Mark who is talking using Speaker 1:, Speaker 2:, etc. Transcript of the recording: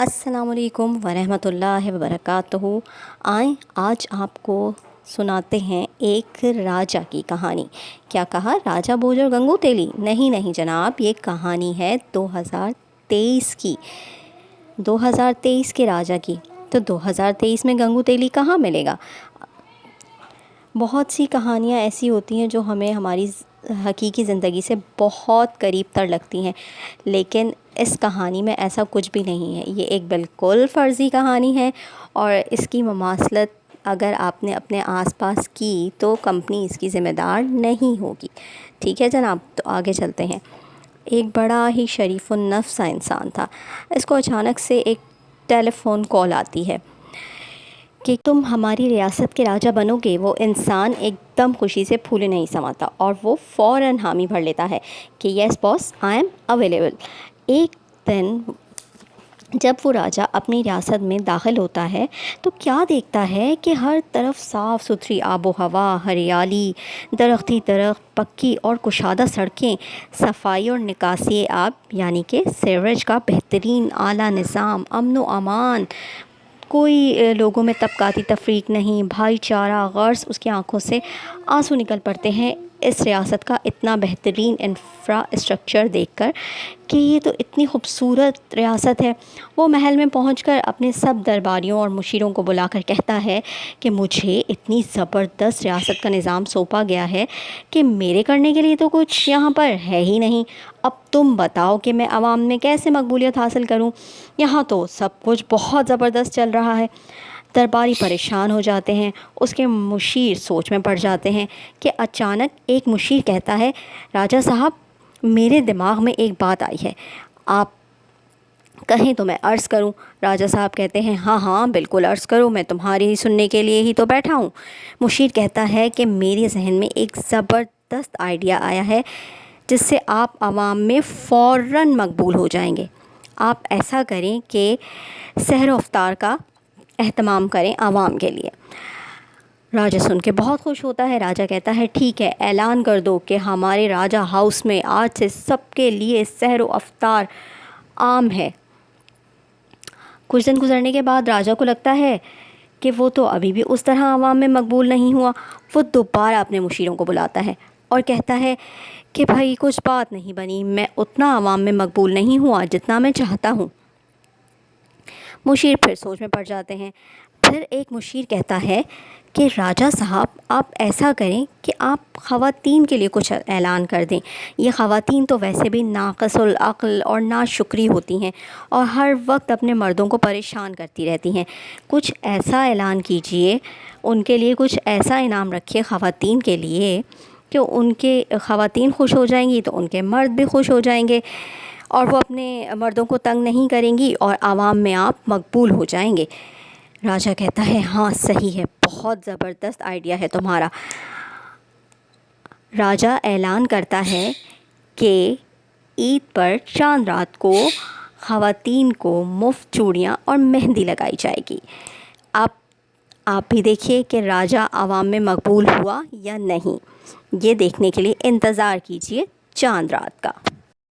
Speaker 1: अस्सलाम वालेकुम वरहमतुल्लाहि वबरकातुहू। आएँ आज आपको सुनाते हैं एक राजा की कहानी। क्या कहा? राजा बोझ और गंगू तेली? नहीं नहीं जनाब, ये कहानी है 2023 की, 2023 के राजा की। तो 2023 में गंगू तेली कहाँ मिलेगा? बहुत सी कहानियाँ ऐसी होती हैं जो हमें हमारी हकीकी ज़िंदगी से बहुत करीब तर लगती हैं, लेकिन इस कहानी में ऐसा कुछ भी नहीं है। ये एक बिल्कुल फ़र्ज़ी कहानी है और इसकी ममासलत अगर आपने अपने आसपास की तो कंपनी इसकी ज़िम्मेदार नहीं होगी। ठीक है जनाब, तो आगे चलते हैं। एक बड़ा ही शरीफ़ुन-नफ़्स सा इंसान था। इसको अचानक से एक टेलीफ़ोन कॉल आती है कि तुम हमारी रियासत के राजा बनोगे। वो इंसान एकदम खुशी से फूले नहीं समाता और वो फ़ौरन हामी भर लेता है कि yes boss, I am available. एक दिन जब वो राजा अपनी रियासत में दाखिल होता है तो क्या देखता है कि हर तरफ साफ़ सुथरी आबो हवा, हरियाली, दरख्त ही दरख्त, पक्की और कुशादा सड़कें, सफाई और निकासी आब यानी कि सीवरेज का बेहतरीन आला निज़ाम, अमन व अमान, कोई लोगों में तबकाती तफरीक नहीं, भाईचारा। गर्ज़ उसकी आंखों से आंसू निकल पड़ते हैं इस रियासत का इतना बेहतरीन इंफ्रास्ट्रक्चर देखकर कि ये तो इतनी खूबसूरत रियासत है। वो महल में पहुंचकर अपने सब दरबारियों और मुशीरों को बुलाकर कहता है कि मुझे इतनी ज़बरदस्त रियासत का निज़ाम सौंपा गया है कि मेरे करने के लिए तो कुछ यहाँ पर है ही नहीं। अब तुम बताओ कि मैं आवाम में कैसे मकबूलियत हासिल करूँ। यहाँ तो सब कुछ बहुत ज़बरदस्त चल रहा है। दरबारी परेशान हो जाते हैं, उसके मुशीर सोच में पड़ जाते हैं कि अचानक एक मुशीर कहता है, राजा साहब, मेरे दिमाग में एक बात आई है, आप कहें तो मैं अर्ज़ करूं। राजा साहब कहते हैं, हाँ हाँ बिल्कुल अर्ज़ करो, मैं तुम्हारी ही सुनने के लिए ही तो बैठा हूँ। मुशीर कहता है कि मेरे जहन में एक ज़बरदस्त आइडिया आया है जिससे आप आवाम में फ़ौरन मकबूल हो जाएंगे। आप ऐसा करें कि सहर व इफ्तार का एहतमाम करें आवाम के लिए। राजा सुन के बहुत खुश होता है। राजा कहता है, ठीक है, ऐलान कर दो कि हमारे राजा हाउस में आज से सबके लिए सहर व इफ्तार आम है। कुछ दिन गुजरने के बाद राजा को लगता है कि वो तो अभी भी उस तरह आवाम में मकबूल नहीं हुआ। वो दोबारा अपने मुशीरों को बुलाता है और कहता है कि भाई कुछ बात नहीं बनी, मैं उतना आवाम में मकबूल नहीं हुआ जितना मैं चाहता हूँ। मुशीर फिर सोच में पड़ जाते हैं। फिर एक मुशीर कहता है कि राजा साहब, आप ऐसा करें कि आप ख़वातीन के लिए कुछ ऐलान कर दें। ये ख़वातीन तो वैसे भी नाक़िसुल अक़्ल और नाशुक्री होती हैं और हर वक्त अपने मर्दों को परेशान करती रहती हैं। कुछ ऐसा ऐलान कीजिए, उनके लिए कुछ ऐसा इनाम रखिए ख़वातीन के लिए कि उनके ख़वातीन खुश हो जाएंगी तो उनके मर्द भी खुश हो जाएंगे और वो अपने मर्दों को तंग नहीं करेंगी और आवाम में आप मकबूल हो जाएंगे। राजा कहता है, हाँ सही है, बहुत ज़बरदस्त आइडिया है तुम्हारा। राजा ऐलान करता है कि ईद पर चांद रात को ख़वातीन को मुफ्त चूड़ियाँ और मेहंदी लगाई जाएगी। आप भी देखिए कि राजा आवाम में मकबूल हुआ या नहीं। ये देखने के लिए इंतज़ार कीजिए चांद रात का।